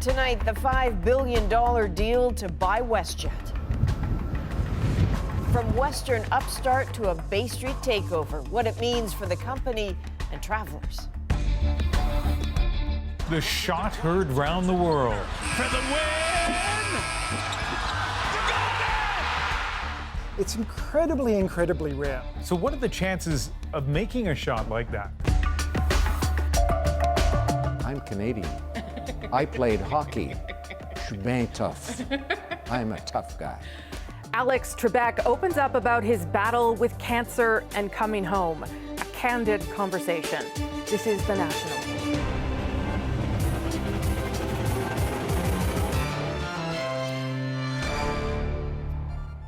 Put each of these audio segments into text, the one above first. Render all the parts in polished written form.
Tonight, the $5 billion deal to buy WestJet. From Western upstart to a Bay Street takeover, what it means for the company and travelers. The shot heard round the world. For the win! It's incredibly rare. So what are the chances of making a shot like that? I'm Canadian. I played hockey. Bien tough. I'm a tough guy. Alex Trebek opens up about his battle with cancer and coming home. A candid conversation. This is The National.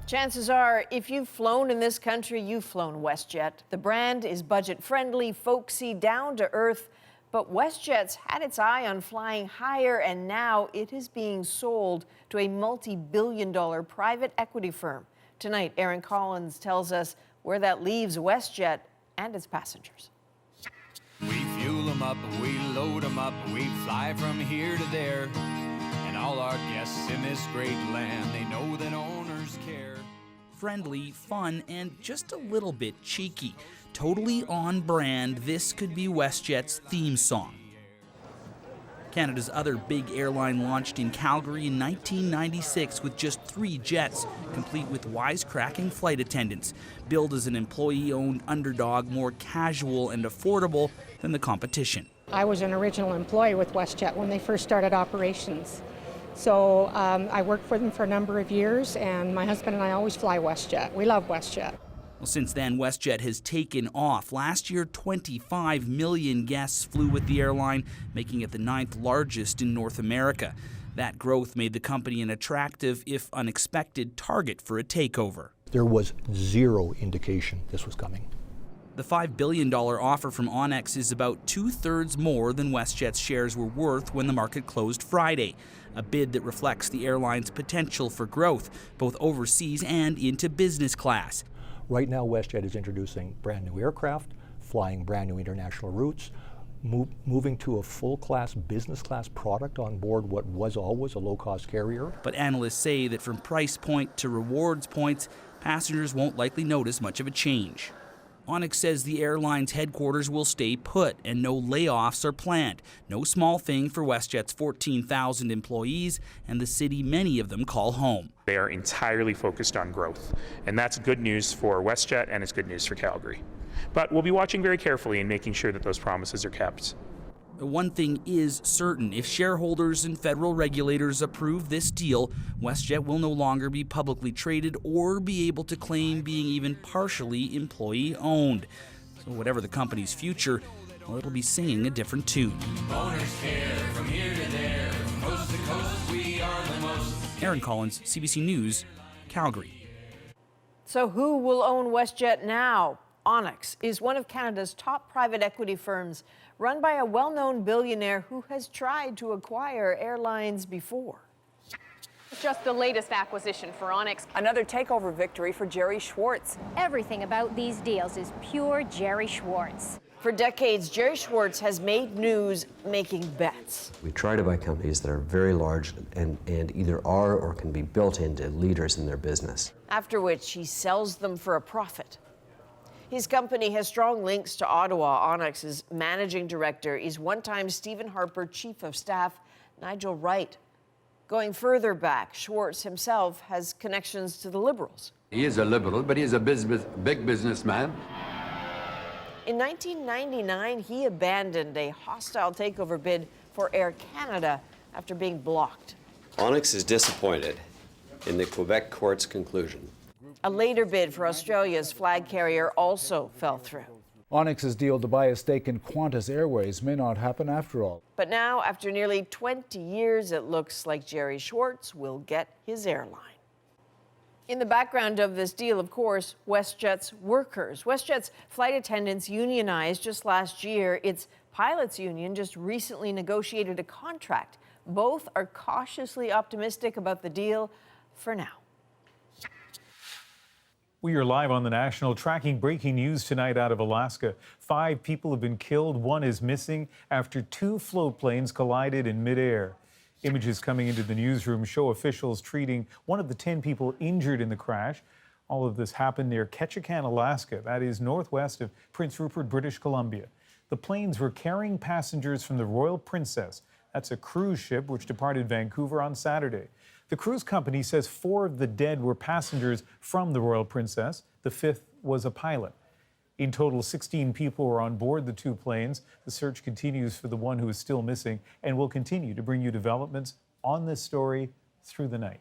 Chances are, if you've flown in this country, you've flown WestJet. The brand is budget-friendly, folksy, down-to-earth. But WestJet's had its eye on flying higher, and now it is being sold to a multi-billion-dollar private equity firm. Tonight, Aaron Collins tells us where that leaves WestJet and its passengers. We fuel them up, we load them up, we fly from here to there. And all our guests in this great land, they know that owners care. Friendly, fun, and just a little bit cheeky. Totally on brand, this could be WestJet's theme song. Canada's other big airline launched in Calgary in 1996 with just 3 jets, complete with wisecracking flight attendants. Billed as an employee-owned underdog, more casual and affordable than the competition. I was an original employee with WestJet when they first started operations. So I worked for them for a number of years, and my husband and I always fly WestJet. We love WestJet. Well, since then, WestJet has taken off. Last year, 25 million guests flew with the airline, making it the 9th largest in North America. That growth made the company an attractive, if unexpected, target for a takeover. There was zero indication this was coming. The $5 billion offer from Onex is about 2/3 more than WestJet's shares were worth when the market closed Friday. A bid that reflects the airline's potential for growth, both overseas and into business class. Right now, WestJet is introducing brand new aircraft, flying brand new international routes, moving to a full-class, business-class product on board what was always a low-cost carrier. But analysts say that from price point to rewards points, passengers won't likely notice much of a change. Onex says the airline's headquarters will stay put and no layoffs are planned. No small thing for WestJet's 14,000 employees and the city many of them call home. They are entirely focused on growth, and that's good news for WestJet and it's good news for Calgary. But we'll be watching very carefully and making sure that those promises are kept. One thing is certain, if shareholders and federal regulators approve this deal, WestJet will no longer be publicly traded or be able to claim being even partially employee-owned. So whatever the company's future, well, it'll be singing a different tune. Owners care from here to there, from coast to coast, we are the most. Aaron Collins, CBC News, Calgary. So who will own WestJet now? Onex is one of Canada's top private equity firms, run by a well-known billionaire who has tried to acquire airlines before. Just the latest acquisition for Onex. Another takeover victory for Jerry Schwartz. Everything about these deals is pure Jerry Schwartz. For decades, Jerry Schwartz has made news making bets. We try to buy companies that are very large and either are or can be built into leaders in their business. After which he sells them for a profit. His company has strong links to Ottawa. Onex's managing director is one-time Stephen Harper Chief of Staff Nigel Wright. Going further back, Schwartz himself has connections to the Liberals. He is a Liberal, but he is a big businessman. In 1999, he abandoned a hostile takeover bid for Air Canada after being blocked. Onex is disappointed in the Quebec court's conclusion. A later bid for Australia's flag carrier also fell through. Onex's deal to buy a stake in Qantas Airways may not happen after all. But now, after nearly 20 years, it looks like Jerry Schwartz will get his airline. In the background of this deal, of course, WestJet's workers. WestJet's flight attendants unionized just last year. Its pilots union just recently negotiated a contract. Both are cautiously optimistic about the deal for now. We are live on The National, tracking breaking news tonight out of Alaska. 5 people have been killed, 1 is missing after 2 float planes collided in midair. Images coming into the newsroom show officials treating one of the 10 people injured in the crash. All of this happened near Ketchikan, Alaska. That is northwest of Prince Rupert, British Columbia. The planes were carrying passengers from the Royal Princess. That's a cruise ship which departed Vancouver on Saturday. The cruise company says 4 of the dead were passengers from the Royal Princess. The 5th was a pilot. In total, 16 people were on board the 2 planes. The search continues for the one who is still missing, and will continue to bring you developments on this story through the night.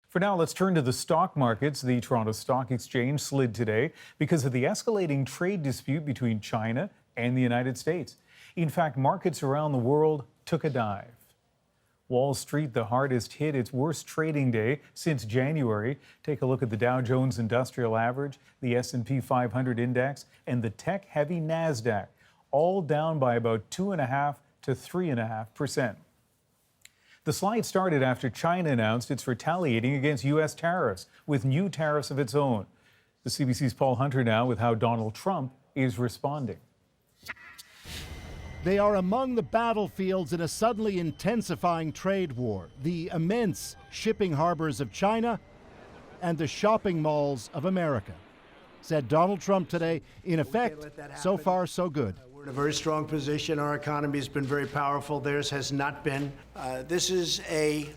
For now, let's turn to the stock markets. The Toronto Stock Exchange slid today because of the escalating trade dispute between China and the United States. In fact, markets around the world took a dive. Wall Street, the hardest hit, its worst trading day since January. Take a look at the Dow Jones Industrial Average, the S&P 500 Index, and the tech-heavy NASDAQ, all down by about 2.5% to 3.5%. The slide started after China announced it's retaliating against U.S. tariffs with new tariffs of its own. The CBC's Paul Hunter now with how Donald Trump is responding. They are among the battlefields in a suddenly intensifying trade war, the immense shipping harbors of China and the shopping malls of America. Said Donald Trump today, in effect, so far so good. We're in a very strong position. Our economy has been very powerful. Theirs has not been. This is a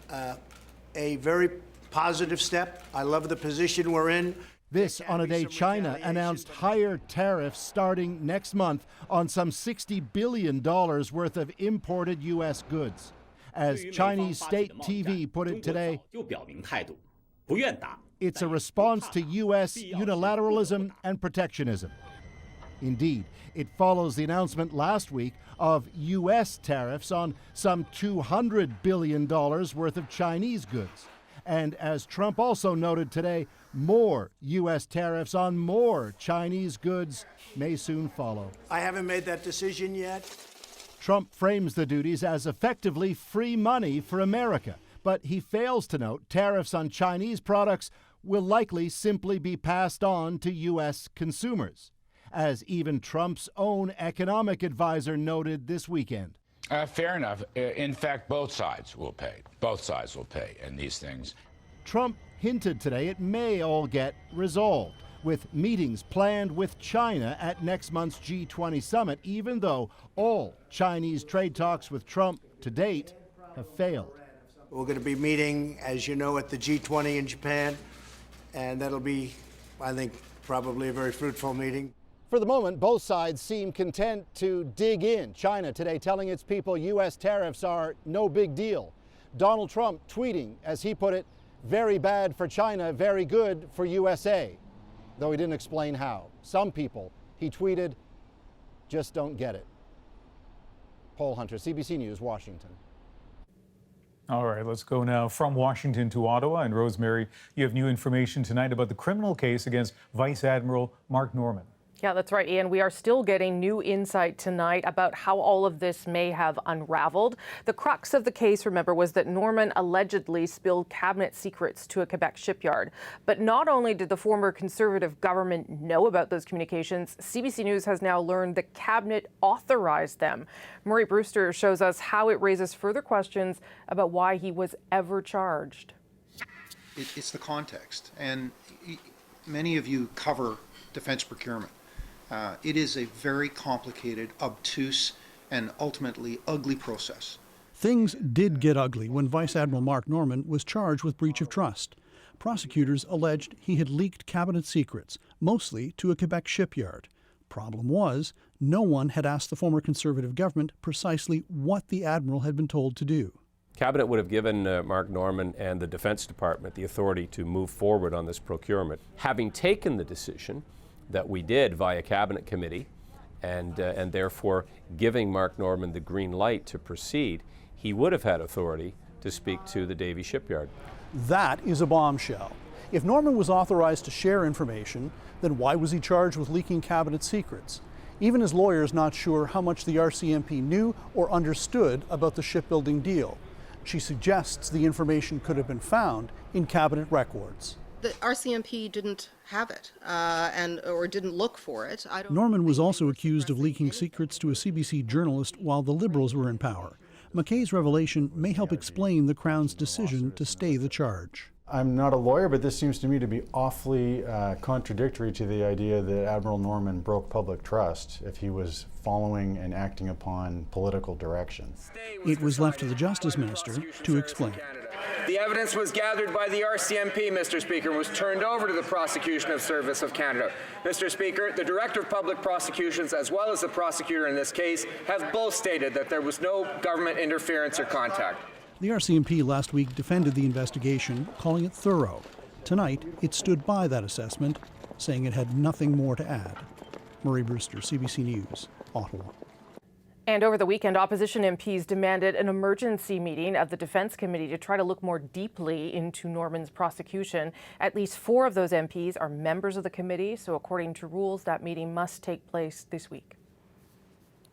very positive step. I love the position we're in. This on a day China announced higher tariffs starting next month on some $60 billion worth of imported U.S. goods. As Chinese state TV put it today, it's a response to U.S. unilateralism and protectionism. Indeed, it follows the announcement last week of U.S. tariffs on some $200 billion worth of Chinese goods. And as Trump also noted today, more U.S. tariffs on more Chinese goods may soon follow. I haven't made that decision yet. Trump frames the duties as effectively free money for America, but he fails to note tariffs on Chinese products will likely simply be passed on to U.S. consumers, as even Trump's own economic advisor noted this weekend. Fair enough. In fact, both sides will pay. Both sides will pay in these things. Trump hinted today it may all get resolved, with meetings planned with China at next month's G20 summit, even though all Chinese trade talks with Trump to date have failed. We're going to be meeting, as you know, at the G20 in Japan, and that'll be, I think, probably a very fruitful meeting. For the moment, both sides seem content to dig in. China today telling its people U.S. tariffs are no big deal. Donald Trump tweeting, as he put it, very bad for China, very good for USA, though he didn't explain how. Some people, he tweeted, just don't get it. Paul Hunter, CBC News, Washington. All right, let's go now from Washington to Ottawa. And Rosemary, you have new information tonight about the criminal case against Vice Admiral Mark Norman. Yeah, that's right, Ian. We are still getting new insight tonight about how all of this may have unraveled. The crux of the case, remember, was that Norman allegedly spilled cabinet secrets to a Quebec shipyard. But not only did the former Conservative government know about those communications, CBC News has now learned the cabinet authorized them. Murray Brewster shows us how it raises further questions about why he was ever charged. It's the context, and many of you cover defense procurement. It is a very complicated, obtuse, and ultimately ugly process. Things did get ugly when Vice Admiral Mark Norman was charged with breach of trust. Prosecutors alleged he had leaked cabinet secrets, mostly to a Quebec shipyard. Problem was, no one had asked the former Conservative government precisely what the Admiral had been told to do. Cabinet would have given Mark Norman and the Defense Department the authority to move forward on this procurement. Having taken the decision that we did via Cabinet Committee and therefore giving Mark Norman the green light to proceed, he would have had authority to speak to the Davie shipyard. That is a bombshell. If Norman was authorized to share information, then why was he charged with leaking cabinet secrets? Even his lawyer is not sure how much the RCMP knew or understood about the shipbuilding deal. She suggests the information could have been found in cabinet records. The RCMP didn't have it or didn't look for it. Norman was also accused of leaking secrets to a CBC journalist while the Liberals were in power. McKay's revelation may help explain the Crown's decision to stay the charge. I'm not a lawyer, but this seems to me to be awfully contradictory to the idea that Admiral Norman broke public trust if he was following and acting upon political direction. It was left to the Justice Minister to explain. The evidence was gathered by the RCMP, Mr. Speaker, and was turned over to the Prosecution of Service of Canada. Mr. Speaker, the Director of Public Prosecutions, as well as the prosecutor in this case, have both stated that there was no government interference or contact. The RCMP last week defended the investigation, calling it thorough. Tonight, it stood by that assessment, saying it had nothing more to add. Murray Brewster, CBC News, Ottawa. And over the weekend, opposition MPs demanded an emergency meeting of the Defence Committee to try to look more deeply into Norman's prosecution. At least 4 of those MPs are members of the committee, so according to rules, that meeting must take place this week.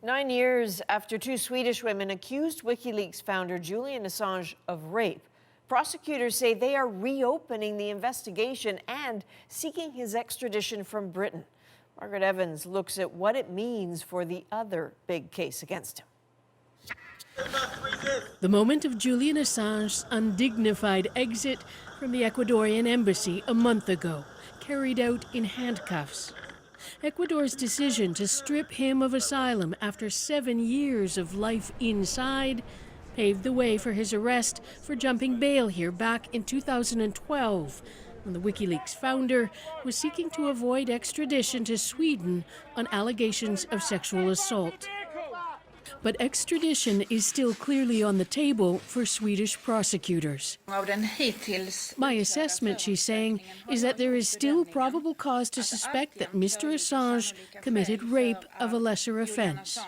9 years after 2 Swedish women accused WikiLeaks founder Julian Assange of rape, prosecutors say they are reopening the investigation and seeking his extradition from Britain. Margaret Evans looks at what it means for the other big case against him. The moment of Julian Assange's undignified exit from the Ecuadorian embassy a month ago, carried out in handcuffs. Ecuador's decision to strip him of asylum after 7 years of life inside paved the way for his arrest for jumping bail here back in 2012, when the WikiLeaks founder was seeking to avoid extradition to Sweden on allegations of sexual assault. But extradition is still clearly on the table for Swedish prosecutors. My assessment, she's saying, is that there is still probable cause to suspect that Mr. Assange committed rape of a lesser offense.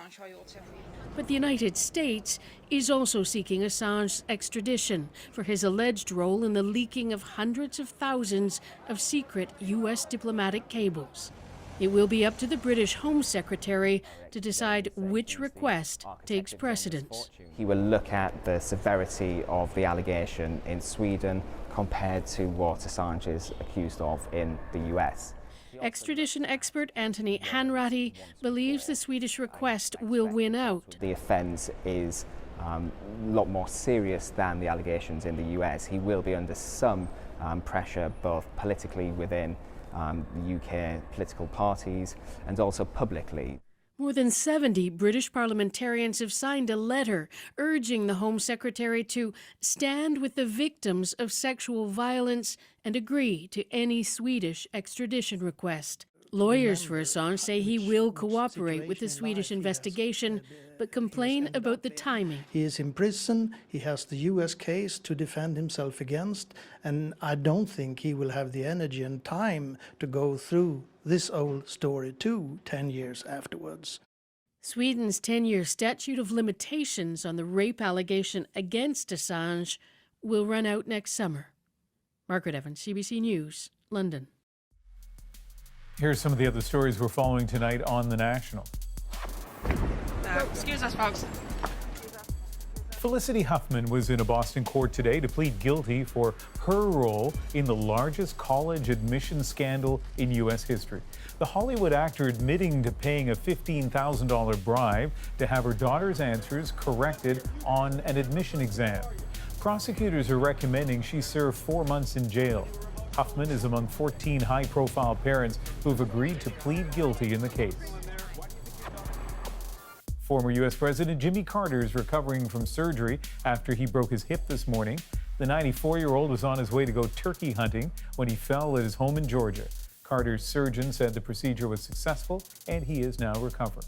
But the United States is also seeking Assange's extradition for his alleged role in the leaking of hundreds of thousands of secret U.S. diplomatic cables. It will be up to the British Home Secretary to decide which request takes precedence. He will look at the severity of the allegation in Sweden compared to what Assange is accused of in the US. Extradition expert Anthony Hanratty believes the Swedish request will win out. The offence is a lot more serious than the allegations in the US. He will be under some pressure, both politically within the UK political parties and also publicly. More than 70 British parliamentarians have signed a letter urging the Home Secretary to stand with the victims of sexual violence and agree to any Swedish extradition request. Lawyers for Assange say he will cooperate with the Swedish investigation, but complain about the timing. He is in prison, he has the US case to defend himself against, and I don't think he will have the energy and time to go through this old story too 10 years afterwards. Sweden's 10-year statute of limitations on the rape allegation against Assange will run out next summer. Margaret Evans, CBC News, London. Here's some of the other stories we're following tonight on The National. Excuse us, folks. Felicity Huffman was in a Boston court today to plead guilty for her role in the largest college admission scandal in U.S. history. The Hollywood actor admitting to paying a $15,000 bribe to have her daughter's answers corrected on an admission exam. Prosecutors are recommending she serve 4 months in jail. Huffman is among 14 high-profile parents who've agreed to plead guilty in the case. Former U.S. President Jimmy Carter is recovering from surgery after he broke his hip this morning. The 94-year-old was on his way to go turkey hunting when he fell at his home in Georgia. Carter's surgeon said the procedure was successful and he is now recovering.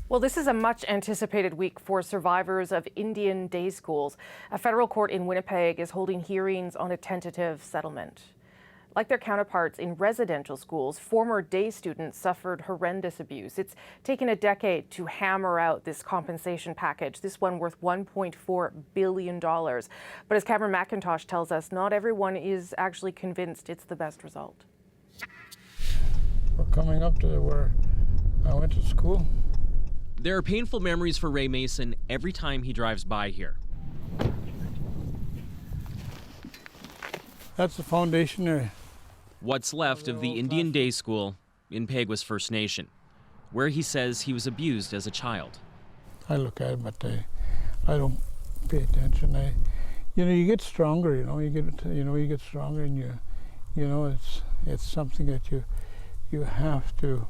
Well, this is a much anticipated week for survivors of Indian day schools. A federal court in Winnipeg is holding hearings on a tentative settlement. Like their counterparts in residential schools, former day students suffered horrendous abuse. It's taken a decade to hammer out this compensation package, this one worth $1.4 billion. But as Cameron McIntosh tells us, not everyone is actually convinced it's the best result. We're coming up to where I went to school. There are painful memories for Ray Mason every time he drives by here. That's the foundation area. What's left of the Indian Day School in Peguas First Nation, where he says he was abused as a child. I look at it, but I don't pay attention. You get stronger. You get stronger, and it's something that you have to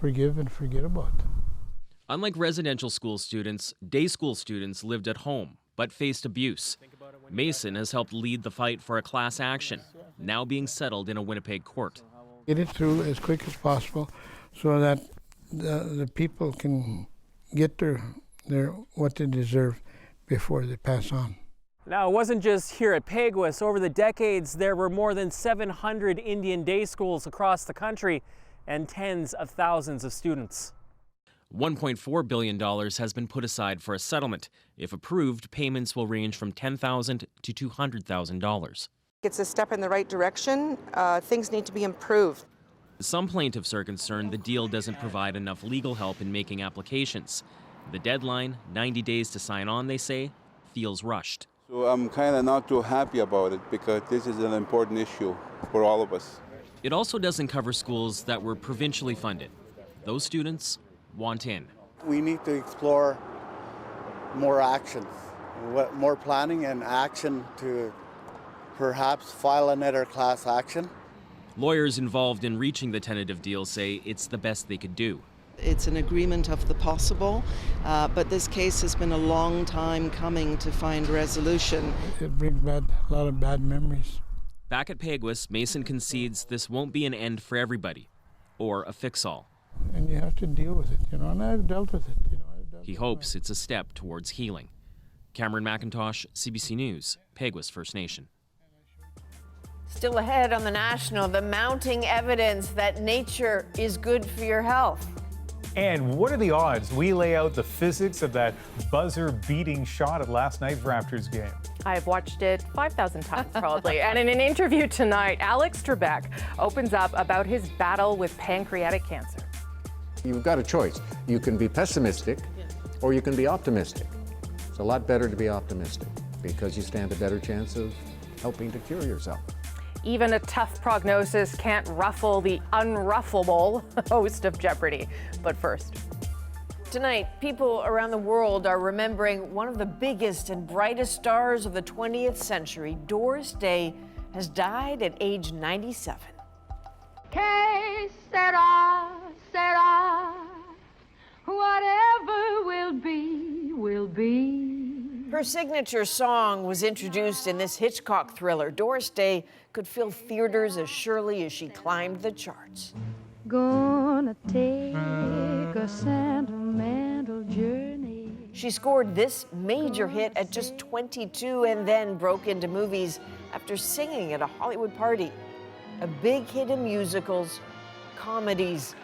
forgive and forget about. Unlike residential school students, day school students lived at home but faced abuse. Mason has helped lead the fight for a class action, now being settled in a Winnipeg court. Get it through as quick as possible so that the people can get their what they deserve before they pass on. Now, it wasn't just here at Peguis. Over the decades, there were more than 700 Indian day schools across the country and tens of thousands of students. $1.4 billion has been put aside for a settlement. If approved, payments will range from $10,000 to $200,000. It's a step in the right direction. Things need to be improved. Some plaintiffs are concerned the deal doesn't provide enough legal help in making applications. The deadline, 90 days to sign on, they say, feels rushed. So I'm kind of not too happy about it because this is an important issue for all of us. It also doesn't cover schools that were provincially funded. Those students want in. We need to explore more action, more planning and action to perhaps file another class action. Lawyers involved in reaching the tentative deal say it's the best they could do. It's an agreement of the possible, but this case has been a long time coming to find resolution. It brings back a lot of bad memories. Back at Peguis, Mason concedes this won't be an end for everybody, or a fix-all. And you have to deal with it, and I've dealt with it. He hopes it's a step towards healing. Cameron McIntosh, CBC News, Peguis First Nation. Still ahead on the National, the mounting evidence that nature is good for your health. And what are the odds we lay out the physics of that buzzer-beating shot at last night's Raptors game? I've watched it 5,000 times probably. And in an interview tonight, Alex Trebek opens up about his battle with pancreatic cancer. You've got a choice. You can be pessimistic or you can be optimistic. It's a lot better to be optimistic because you stand a better chance of helping to cure yourself. Even a tough prognosis can't ruffle the unruffable host of Jeopardy! But first. Tonight, people around the world are remembering one of the biggest and brightest stars of the 20th century. Doris Day has died at age 97. Que sera, sera, whatever will be, will be. Her signature song was introduced in this Hitchcock thriller. Doris Day could fill theaters as surely as she climbed the charts. Gonna take a sentimental journey. She scored this major hit at just 22 and then broke into movies after singing at a Hollywood party. A big hit in musicals, comedies,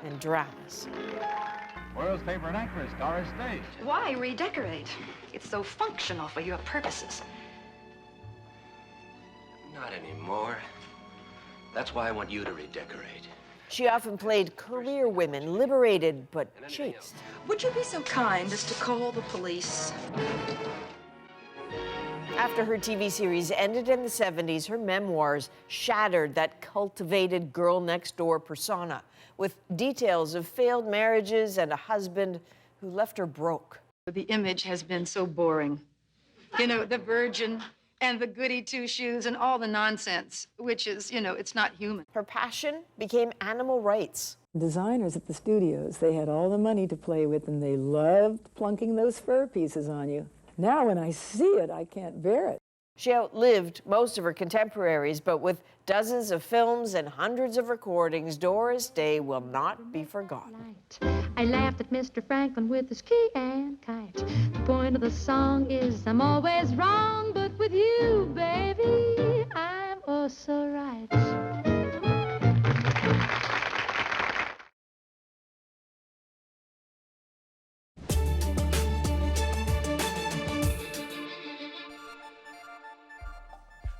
and dramas. World's favorite actress, Doris Day. Why redecorate? It's so functional for your purposes. Not anymore. That's why I want you to redecorate. She often played career women, liberated but chaste. Would you be so kind as to call the police? After her TV series ended in the 70s, her memoirs shattered that cultivated girl next door persona with details of failed marriages and a husband who left her broke. The image has been so boring. You know, the virgin and the goody two-shoes and all the nonsense, which is, it's not human. Her passion became animal rights. Designers at the studios, they had all the money to play with and they loved plunking those fur pieces on you. Now when I see it, I can't bear it. She outlived most of her contemporaries, but with dozens of films and hundreds of recordings, Doris Day will not be forgotten. I laughed at Mr. Franklin with his key and kite. The point of the song is I'm always wrong, but with you, baby, I'm oh so right.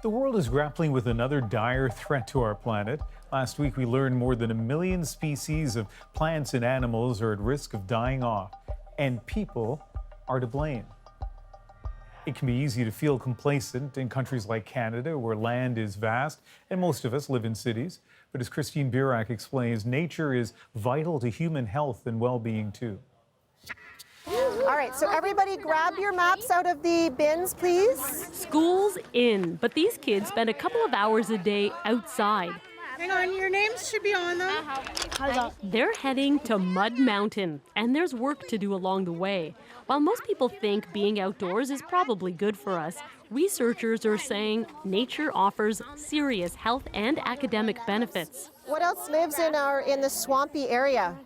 The world is grappling with another dire threat to our planet. Last week, we learned more than 1 million species of plants and animals are at risk of dying off, and people are to blame. It can be easy to feel complacent in countries like Canada, where land is vast, and most of us live in cities. But as Christine Burak explains, nature is vital to human health and well-being, too. All right, so everybody grab your maps out of the bins, please. School's in, but these kids spend a couple of hours a day outside. Hang on, your names should be on them. They're heading to Mud Mountain, and there's work to do along the way. While most people think being outdoors is probably good for us, researchers are saying nature offers serious health and academic benefits. What else lives in the swampy area?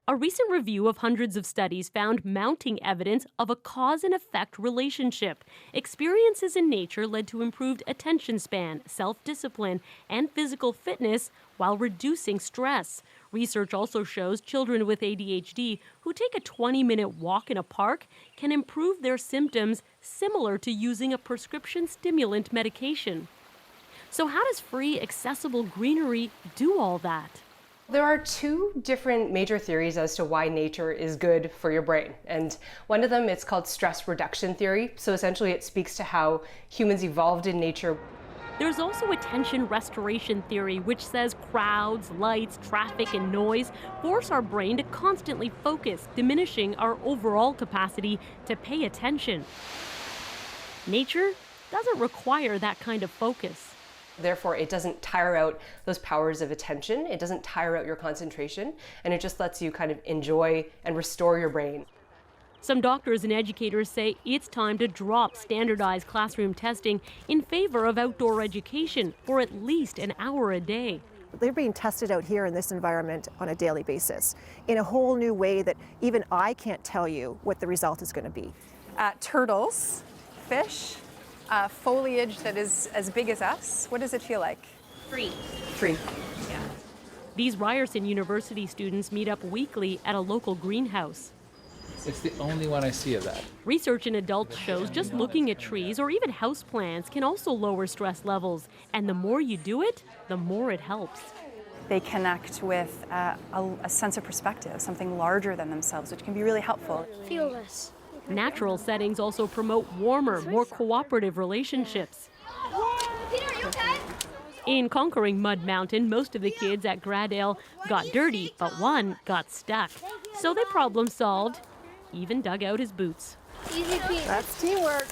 A recent review of hundreds of studies found mounting evidence of a cause and effect relationship. Experiences in nature led to improved attention span, self-discipline, and physical fitness while reducing stress. Research also shows children with ADHD who take a 20-minute walk in a park can improve their symptoms similar to using a prescription stimulant medication. So how does free, accessible greenery do all that? There are two different major theories as to why nature is good for your brain. And one of them is called stress reduction theory. So essentially it speaks to how humans evolved in nature. There's also attention restoration theory, which says crowds, lights, traffic, and noise force our brain to constantly focus, diminishing our overall capacity to pay attention. Nature doesn't require that kind of focus. Therefore, it doesn't tire out those powers of attention. It doesn't tire out your concentration, and it just lets you kind of enjoy and restore your brain. Some doctors and educators say it's time to drop standardized classroom testing in favor of outdoor education for at least an hour a day. They're being tested out here in this environment on a daily basis in a whole new way that even I can't tell you what the result is going to be. Turtles, fish, foliage that is as big as us. What does it feel like? Free. Free. Yeah. These Ryerson University students meet up weekly at a local greenhouse. It's the only one I see of that. Research in adults shows just looking at trees or even houseplants can also lower stress levels. And the more you do it, the more it helps. They connect with a sense of perspective, something larger than themselves, which can be really helpful. Feel this. Natural settings also promote warmer, more cooperative relationships. Peter, are you okay? In conquering Mud Mountain, most of the kids at Gradale got dirty, but one got stuck. So they problem solved, even dug out his boots. That's teamwork.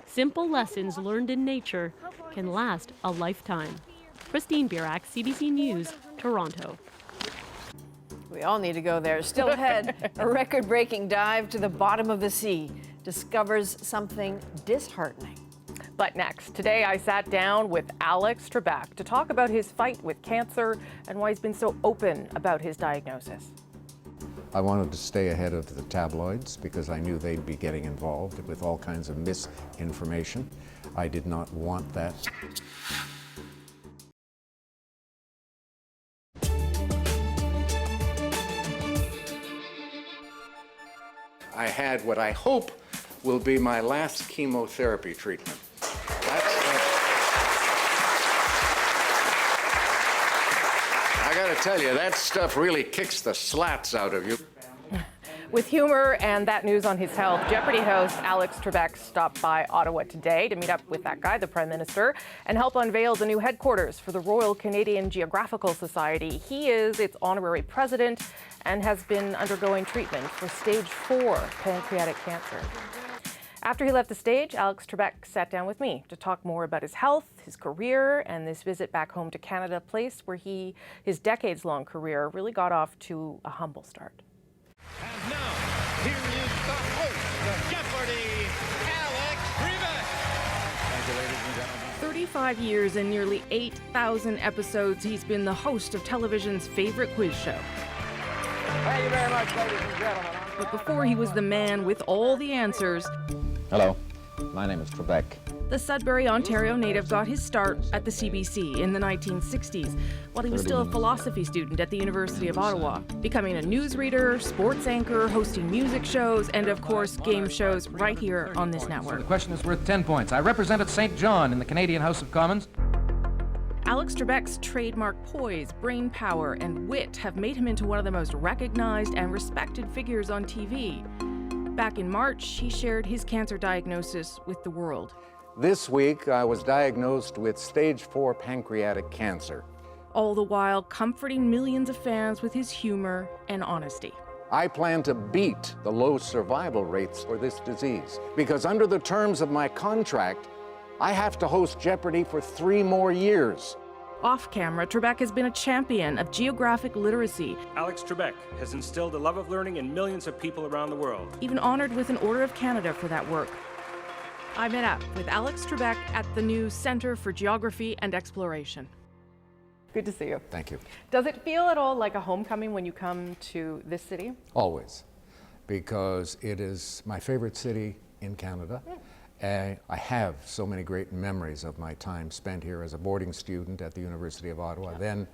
Simple lessons learned in nature can last a lifetime. Christine Birak, CBC News, Toronto. We all need to go there. Still ahead, a record-breaking dive to the bottom of the sea discovers something disheartening. But next, today I sat down with Alex Trebek to talk about his fight with cancer and why he's been so open about his diagnosis. I wanted to stay ahead of the tabloids because I knew they'd be getting involved with all kinds of misinformation. I did not want that. I had what I hope will be my last chemotherapy treatment. I gotta tell you, that stuff really kicks the slats out of you. With humor and that news on his health, Jeopardy host Alex Trebek stopped by Ottawa today to meet up with that guy, the Prime Minister, and help unveil the new headquarters for the Royal Canadian Geographical Society. He is its honorary president and has been undergoing treatment for stage 4 pancreatic cancer. After he left the stage, Alex Trebek sat down with me to talk more about his health, his career, and this visit back home to Canada, a place where his decades-long career really got off to a humble start. And now, here is the host of Jeopardy, Alex Trebek. Thank you, ladies and gentlemen. 35 years and nearly 8,000 episodes, he's been the host of television's favorite quiz show. Thank you very much, ladies and gentlemen. But before he was the man with all the answers, Hello, my name is Trebek. the Sudbury, Ontario native got his start at the CBC in the 1960s, while he was still a philosophy student at the University of Ottawa, becoming a newsreader, sports anchor, hosting music shows, and of course, game shows right here on this network. The question is worth 10 points. I represented St. John in the Canadian House of Commons. Alex Trebek's trademark poise, brain power, and wit have made him into one of the most recognized and respected figures on TV. Back in March, he shared his cancer diagnosis with the world. This week, I was diagnosed with stage 4 pancreatic cancer. All the while comforting millions of fans with his humor and honesty. I plan to beat the low survival rates for this disease because under the terms of my contract, I have to host Jeopardy for 3 more years. Off camera, Trebek has been a champion of geographic literacy. Alex Trebek has instilled a love of learning in millions of people around the world. Even honored with an Order of Canada for that work. I met up with Alex Trebek at the new Centre for Geography and Exploration. Good to see you. Thank you. Does it feel at all like a homecoming when you come to this city? Always, because it is my favorite city in Canada. I have so many great memories of my time spent here as a boarding student at the University of Ottawa, then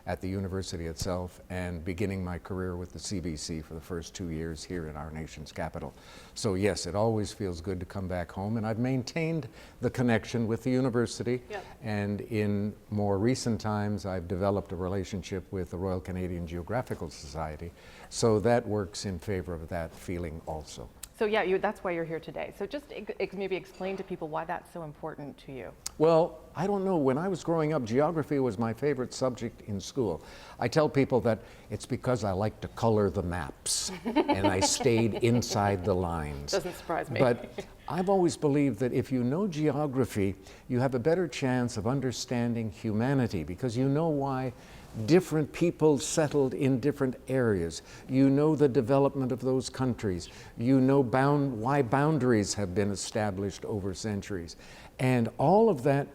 at the university itself, and beginning my career with the CBC for the first 2 years here in our nation's capital. So yes, it always feels good to come back home, and I've maintained the connection with the university. Yep. And in more recent times, I've developed a relationship with the Royal Canadian Geographical Society, so that works in favor of that feeling also. So yeah, that's why you're here today. So just maybe explain to people why that's so important to you. Well, I don't know. When I was growing up, geography was my favorite subject in school. I tell people that it's because I like to color the maps and I stayed inside the lines. Doesn't surprise me. But I've always believed that if you know geography, you have a better chance of understanding humanity because you know why different people settled in different areas. You know the development of those countries. You know why boundaries have been established over centuries. And all of that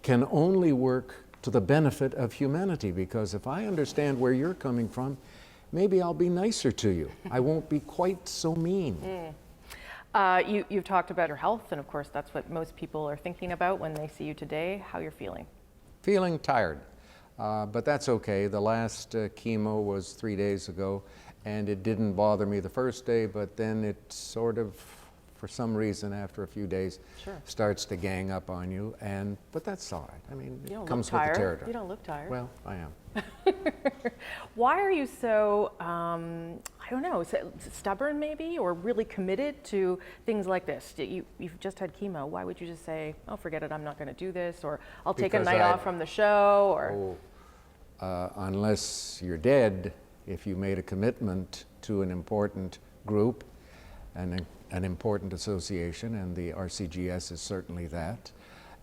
can only work to the benefit of humanity because if I understand where you're coming from, maybe I'll be nicer to you. I won't be quite so mean. You've talked about your health, and of course that's what most people are thinking about when they see you today. How you're feeling? Feeling tired. But that's okay. The last chemo was 3 days ago, and it didn't bother me the first day, but then it sort of, for some reason, after a few days, starts to gang up on you. But that's all right. I mean, it comes with the territory. You don't look tired. Well, I am. Why are you so, I don't know, stubborn maybe, or really committed to things like this? You've just had chemo. Why would you just say, oh, forget it, I'm not going to do this, or I'll take a night off from the show, or... Unless you're dead, if you made a commitment to an important group and an important association, and the RCGS is certainly that,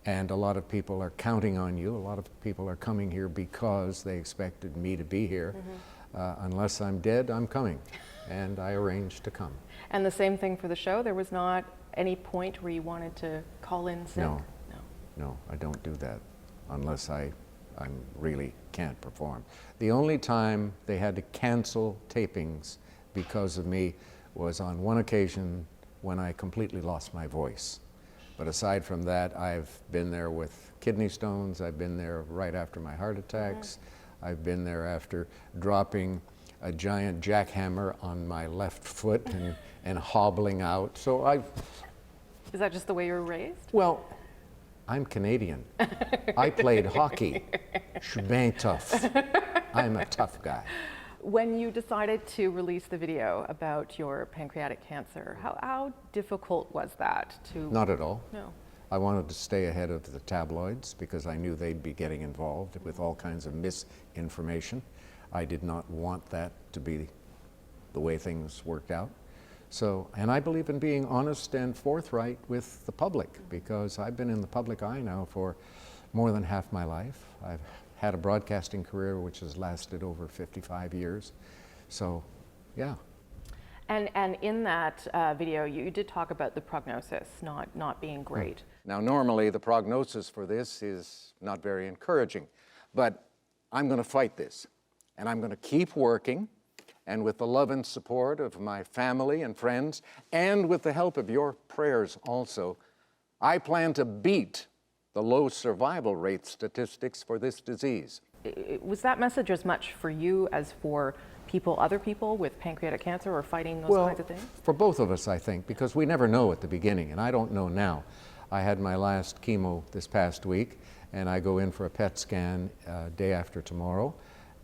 and a lot of people are counting on you. A lot of people are coming here because they expected me to be here. Unless I'm dead, I'm coming, and I arranged to come. And the same thing for the show? There was not any point where you wanted to call in sick? No, I don't do that unless I really can't perform. The only time they had to cancel tapings because of me was on one occasion when I completely lost my voice. But aside from that, I've been there with kidney stones, I've been there right after my heart attacks, I've been there after dropping a giant jackhammer on my left foot and hobbling out. So Is that just the way you were raised? Well, I'm Canadian. I played hockey. Je suis tough. I'm a tough guy. When you decided to release the video about your pancreatic cancer, how difficult was that to... Not at all. No. I wanted to stay ahead of the tabloids because I knew they'd be getting involved with all kinds of misinformation. I did not want that to be the way things worked out. And I believe in being honest and forthright with the public because I've been in the public eye now for more than half my life. I've had a broadcasting career which has lasted over 55 years. So, yeah. And in that video, you did talk about the prognosis not being great. Now, normally the prognosis for this is not very encouraging, but I'm going to fight this, and I'm going to keep working. And with the love and support of my family and friends, and with the help of your prayers also, I plan to beat the low survival rate statistics for this disease. Was that message as much for you as for other people with pancreatic cancer or fighting those kinds of things? For both of us, I think, because we never know at the beginning, and I don't know now. I had my last chemo this past week, and I go in for a PET scan day after tomorrow.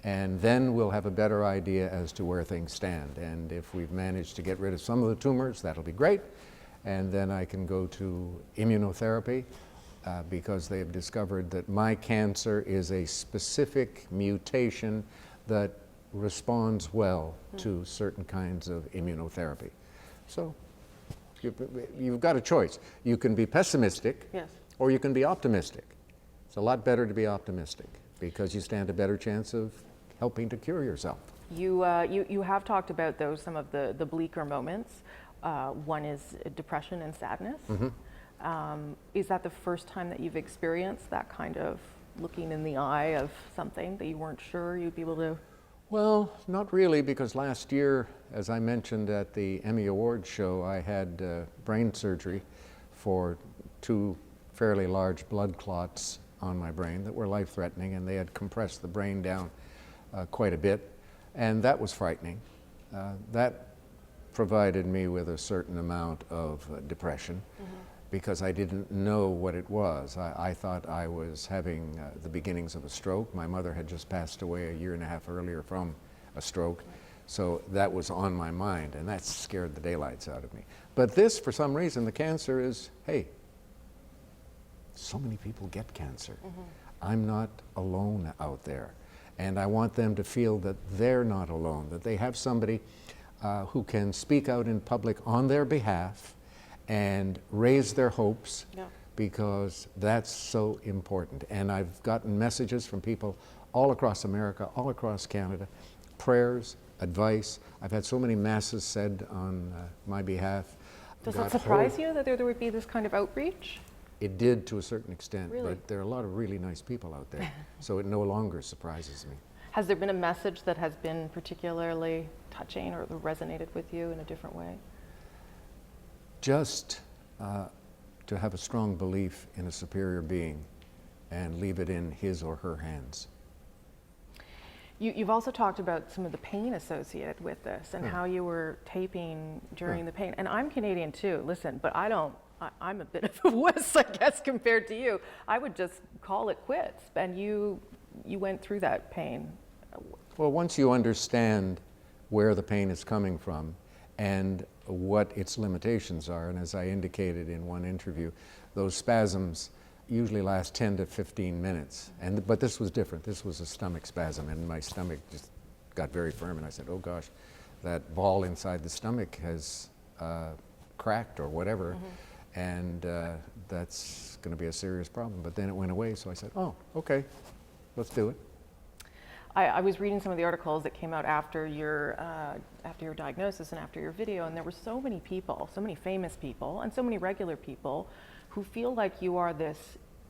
And then we'll have a better idea as to where things stand. And if we've managed to get rid of some of the tumors, that'll be great. And then I can go to immunotherapy because they have discovered that my cancer is a specific mutation that responds well to certain kinds of immunotherapy. So you've got a choice. You can be pessimistic, yes, or you can be optimistic. It's a lot better to be optimistic because you stand a better chance of helping to cure yourself. You have talked about those, some of the bleaker moments. One is depression and sadness. Is that the first time that you've experienced that kind of looking in the eye of something that you weren't sure you'd be able to? Well, not really, because last year, as I mentioned at the Emmy Awards show, I had brain surgery for 2 fairly large blood clots on my brain that were life-threatening, and they had compressed the brain down quite a bit, and that was frightening. That provided me with a certain amount of depression because I didn't know what it was. I thought I was having the beginnings of a stroke. My mother had just passed away a year and a half earlier from a stroke, so that was on my mind, and that scared the daylights out of me. But this, for some reason, the cancer is, hey, so many people get cancer. I'm not alone out there. And I want them to feel that they're not alone, that they have somebody who can speak out in public on their behalf and raise their hopes, because that's so important. And I've gotten messages from people all across America, all across Canada, prayers, advice. I've had so many masses said on my behalf. Does it surprise you that there would be this kind of outreach? It did to a certain extent, Really? but there are a lot of really nice people out there, so it no longer surprises me. Has there been a message that has been particularly touching or resonated with you in a different way? Just to have a strong belief in a superior being and leave it in his or her hands. You've also talked about some of the pain associated with this and how you were taping during the pain. And I'm Canadian too, listen, but I'm a bit of a wuss, I guess, compared to you. I would just call it quits, and you went through that pain. Well, once you understand where the pain is coming from and what its limitations are, and as I indicated in one interview, those spasms usually last 10 to 15 minutes. But this was different. This was a stomach spasm, and my stomach just got very firm, and I said, oh gosh, that ball inside the stomach has cracked or whatever, and that's going to be a serious problem. But then it went away, so I said, oh, okay, let's do it. I was reading some of the articles that came out after your diagnosis and after your video, and there were so many people, so many famous people, and so many regular people who feel like you are this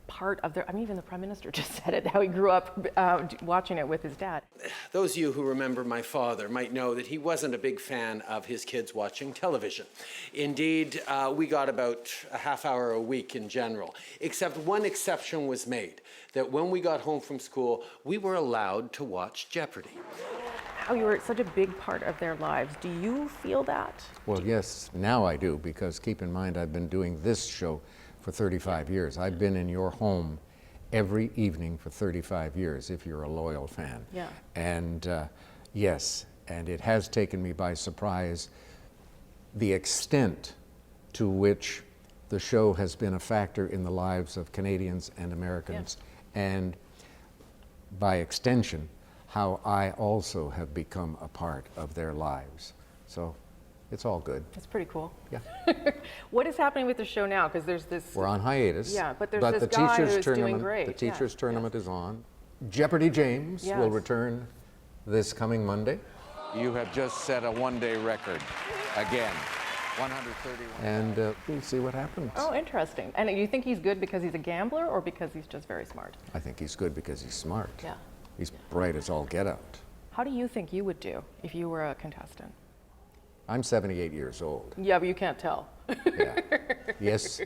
part of their, I mean, even the Prime Minister just said it, how he grew up watching it with his dad. Those of you who remember my father might know that he wasn't a big fan of his kids watching television. Indeed, we got about a half hour a week in general, except one exception was made, that when we got home from school, we were allowed to watch Jeopardy. How you were such a big part of their lives. Do you feel that? Well, yes, now I do, because keep in mind I've been doing this show for 35 years. I've been in your home every evening for 35 years, if you're a loyal fan. Yeah. And yes, and it has taken me by surprise the extent to which the show has been a factor in the lives of Canadians and Americans, and by extension, how I also have become a part of their lives. So it's all good. It's pretty cool. Yeah. What is happening with the show now? Because there's this... We're on hiatus. Yeah, but there's this guy who's doing great. The teachers' tournament is on. Jeopardy James will return this coming Monday. You have just set a one-day record again. 131. And we'll see what happens. Oh, interesting. And you think he's good because he's a gambler or because he's just very smart? I think he's good because he's smart. Yeah. He's bright as all get out. How do you think you would do if you were a contestant? I'm 78 years old. Yeah, but you can't tell. Yeah. Yes,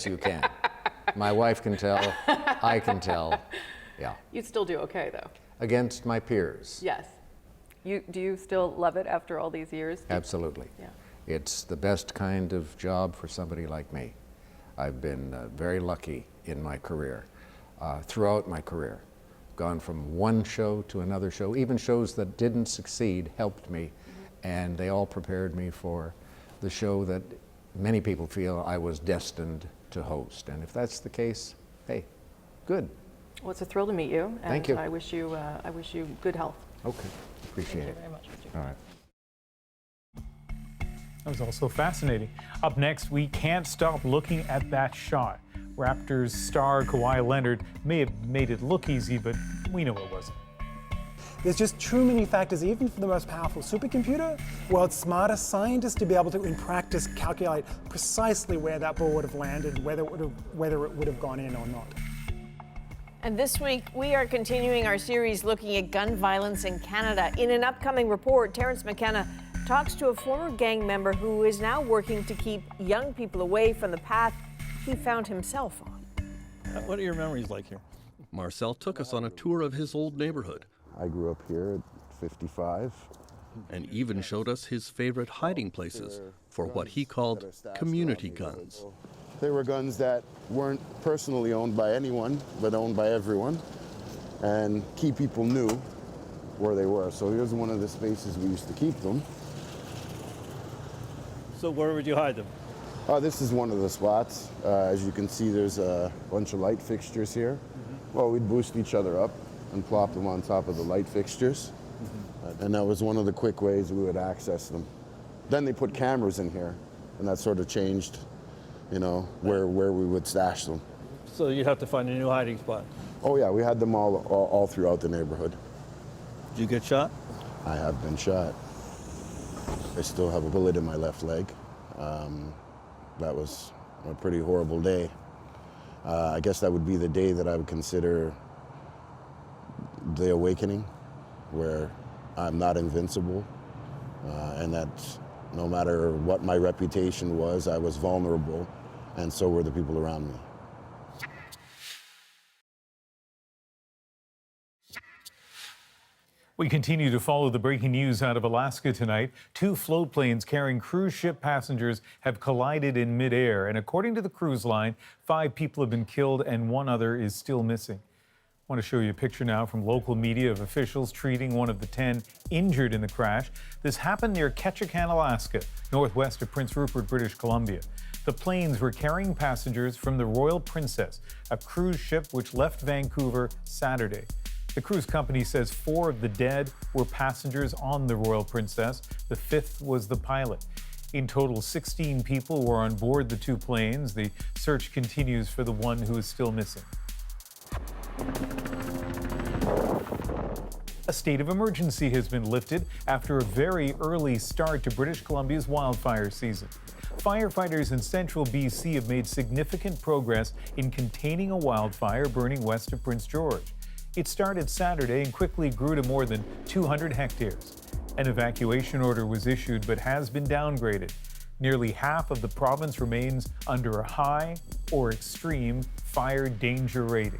you can. My wife can tell. I can tell. Yeah. You'd still do okay, though. Against my peers. Yes. Do you still love it after all these years? Absolutely. Yeah. It's the best kind of job for somebody like me. I've been very lucky in my career, throughout my career. Gone from one show to another show. Even shows that didn't succeed helped me, and they all prepared me for the show that many people feel I was destined to host. And if that's the case, hey, good. Well, it's a thrill to meet you. And Thank you. I wish you good health. Okay, appreciate it. Thank you very much. All right. That was also fascinating. Up next, we can't stop looking at that shot. Raptors star Kawhi Leonard may have made it look easy, but we know it wasn't. There's just too many factors, even for the most powerful supercomputer, world's smartest scientists, to be able to, in practice, calculate precisely where that ball would have landed, whether it would have gone in or not. And this week, we are continuing our series looking at gun violence in Canada. In an upcoming report, Terrence McKenna talks to a former gang member who is now working to keep young people away from the path he found himself on. What are your memories like here? Marcel took us on a tour of his old neighborhood. I grew up here at 55. And even showed us his favorite hiding places for what he called community guns. They were guns that weren't personally owned by anyone, but owned by everyone. And key people knew where they were. So here's one of the spaces we used to keep them. So where would you hide them? This is one of the spots. As you can see, there's a bunch of light fixtures here. Well, we'd boost each other up and plop them on top of the light fixtures. And that was one of the quick ways we would access them. Then they put cameras in here, and that sort of changed, you know, where we would stash them. So you'd have to find a new hiding spot. Oh yeah, we had them all throughout the neighborhood. Did you get shot? I have been shot. I still have a bullet in my left leg. That was a pretty horrible day. I guess that would be the day that I would consider the awakening, where I'm not invincible, and that no matter what my reputation was, I was vulnerable, and so were the people around me. We continue to follow the breaking news out of Alaska tonight. 2 float planes carrying cruise ship passengers have collided in midair, and according to the cruise line, 5 people have been killed and 1 other is still missing. I want to show you a picture now from local media of officials treating one of the 10 injured in the crash. This happened near Ketchikan, Alaska, northwest of Prince Rupert, British Columbia. The planes were carrying passengers from the Royal Princess, a cruise ship which left Vancouver Saturday. The cruise company says 4 of the dead were passengers on the Royal Princess. The 5th was the pilot. In total, 16 people were on board the 2 planes. The search continues for the 1 who is still missing. A state of emergency has been lifted after a very early start to British Columbia's wildfire season. Firefighters in central BC have made significant progress in containing a wildfire burning west of Prince George. It started Saturday and quickly grew to more than 200 hectares. An evacuation order was issued but has been downgraded. Nearly half of the province remains under a high or extreme fire danger rating.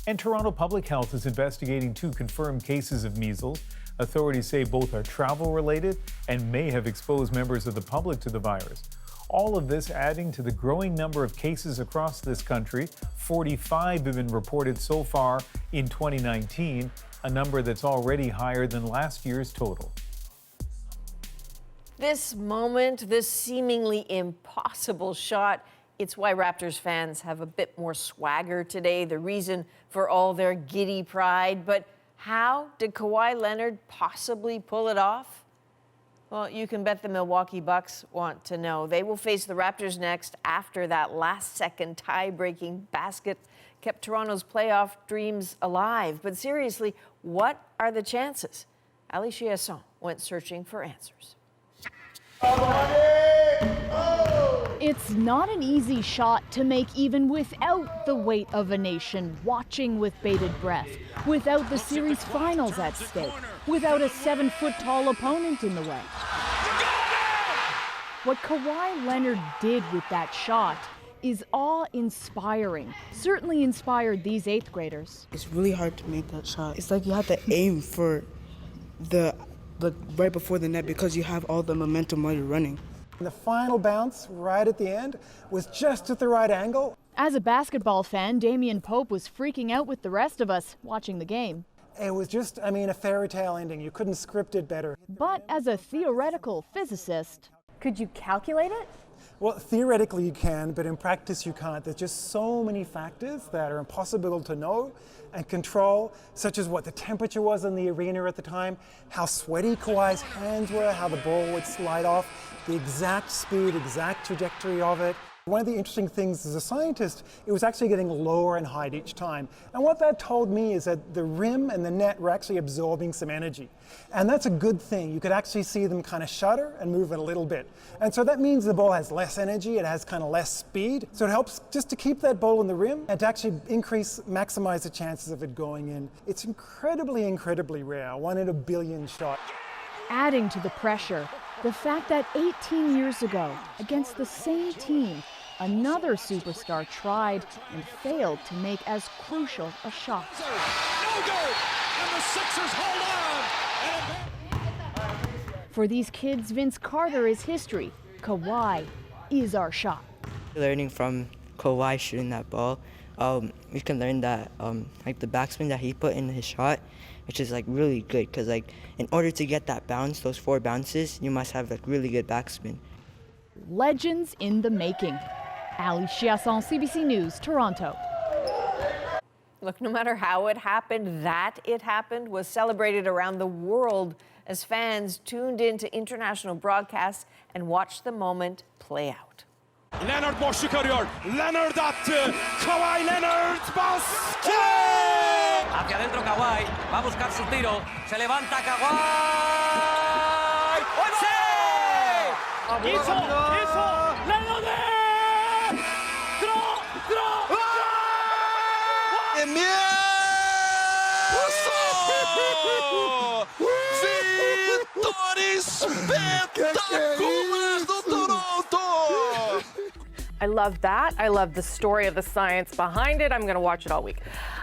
And Toronto Public Health is investigating 2 confirmed cases of measles. Authorities say both are travel-related and may have exposed members of the public to the virus. All of this adding to the growing number of cases across this country. 45 have been reported so far in 2019, a number that's already higher than last year's total. This moment, this seemingly impossible shot, it's why Raptors fans have a bit more swagger today, the reason for all their giddy pride. But how did Kawhi Leonard possibly pull it off? Well, you can bet the Milwaukee Bucks want to know. They will face the Raptors next after that last-second tie-breaking basket kept Toronto's playoff dreams alive. But seriously, what are the chances? Ali Chiasson went searching for answers. It's not an easy shot to make even without the weight of a nation watching with bated breath, without the series finals at stake, without a 7-foot-tall opponent in the way. What Kawhi Leonard did with that shot is awe-inspiring, certainly inspired these 8th graders. It's really hard to make that shot. It's like you have to aim for the right before the net because you have all the momentum while you're running. And the final bounce right at the end was just at the right angle. As a basketball fan, Damian Pope was freaking out with the rest of us watching the game. It was just, a fairy tale ending. You couldn't script it better. But as a theoretical physicist, could you calculate it? Well, theoretically you can, but in practice you can't. There's just so many factors that are impossible to know and control, such as what the temperature was in the arena at the time, how sweaty Kawhi's hands were, how the ball would slide off, the exact speed, exact trajectory of it. One of the interesting things as a scientist, it was actually getting lower in height each time. And what that told me is that the rim and the net were actually absorbing some energy. And that's a good thing. You could actually see them kind of shudder and move it a little bit. And so that means the ball has less energy, it has kind of less speed. So it helps just to keep that ball in the rim and to actually maximize the chances of it going in. It's incredibly, incredibly rare, 1 in a billion shot. Adding to the pressure, the fact that 18 years ago, against the same team, another superstar tried and failed to make as crucial a shot. No good, and the Sixers hold on. For these kids, Vince Carter is history. Kawhi is our shot. Learning from Kawhi shooting that ball, we can learn that like the backspin that he put in his shot, which is like really good, because like in order to get that bounce, those 4 bounces, you must have like really good backspin. Legends in the making. Ali Chiasson, CBC News, Toronto. Look, no matter how it happened, that it happened was celebrated around the world as fans tuned into international broadcasts and watched the moment play out. Leonard boşluk arıyor. Leonard attı. Kawhi Leonard basket! Hacia adentro Kawhi. Va a buscar su tiro. Se levanta Kawhi. ¡Sí! Hizo. Leonard! Vitória espetacular do Toronto! I love that. I love the story of the science behind it. I'm going to watch it all week.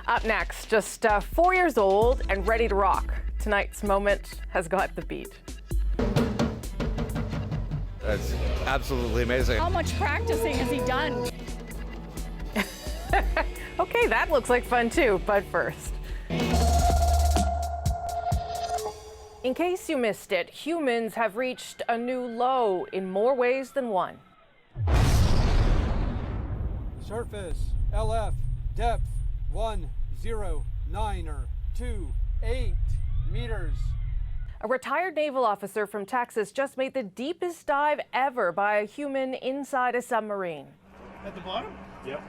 Up next, just 4 years old and ready to rock. Tonight's moment has got the beat. That's absolutely amazing. How much practicing has he done? Okay, that looks like fun too, but first. In case you missed it, humans have reached a new low in more ways than one. Surface, LF, depth, 109.28 meters. A retired naval officer from Texas just made the deepest dive ever by a human inside a submarine. At the bottom? Yep.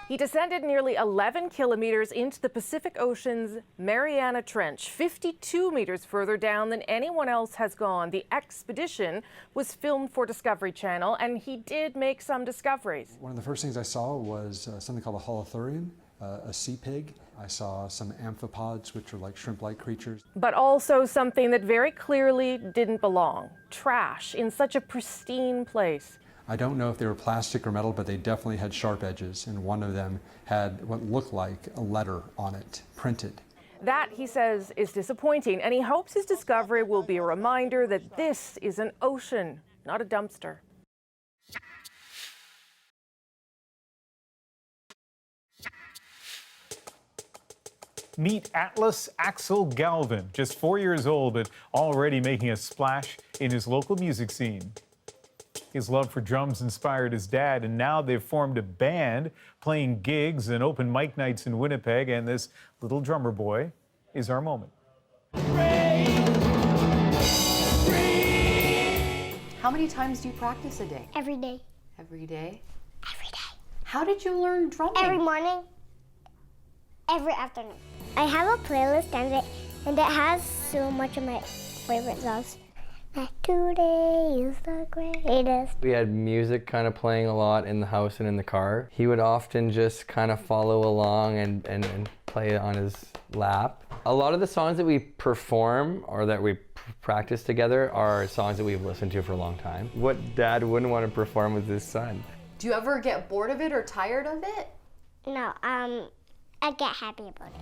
He descended nearly 11 kilometers into the Pacific Ocean's Mariana Trench, 52 meters further down than anyone else has gone. The expedition was filmed for Discovery Channel, and he did make some discoveries. One of the first things I saw was something called a holothurian, a sea pig. I saw some amphipods, which are like shrimp-like creatures. But also something that very clearly didn't belong. Trash in such a pristine place. I don't know if they were plastic or metal, but they definitely had sharp edges, and one of them had what looked like a letter on it, printed. That, he says, is disappointing, and he hopes his discovery will be a reminder that this is an ocean, not a dumpster. Meet Atlas Axel Galvin, just 4 years old, but already making a splash in his local music scene. His love for drums inspired his dad, and now they've formed a band playing gigs and open mic nights in Winnipeg, and this little drummer boy is our moment. How many times do you practice a day? Every day. Every day? Every day. How did you learn drumming? Every morning. Every afternoon. I have a playlist and it has so much of my favorite songs. Today is the greatest. We had music kind of playing a lot in the house and in the car. He would often just kind of follow along and play it on his lap. A lot of the songs that we perform or that we practice together are songs that we've listened to for a long time. What dad wouldn't want to perform with his son? Do you ever get bored of it or tired of it? No, I get happy about it.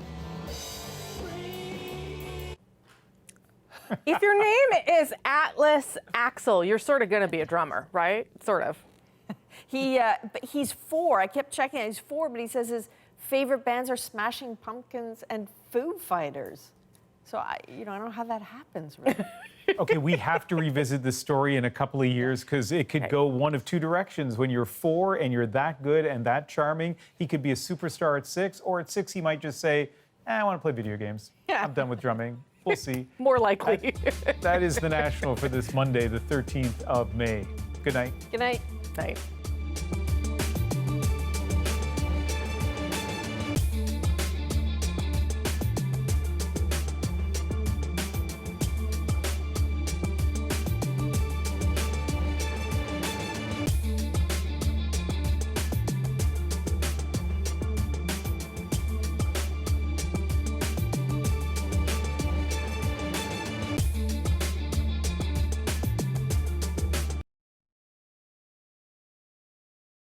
If your name is Atlas Axel, you're sort of going to be a drummer, right? Sort of. But he's 4. I kept checking. He's 4, but he says his favorite bands are Smashing Pumpkins and Foo Fighters. So I don't know how that happens, really. Okay, we have to revisit this story in a couple of years because it could go one of two directions. When you're 4 and you're that good and that charming, he could be a superstar at 6, or at 6 he might just say, I want to play video games. Yeah. I'm done with drumming. We'll see. More likely. That is the National for this Monday, the 13th of May. Good night. Good night. Night.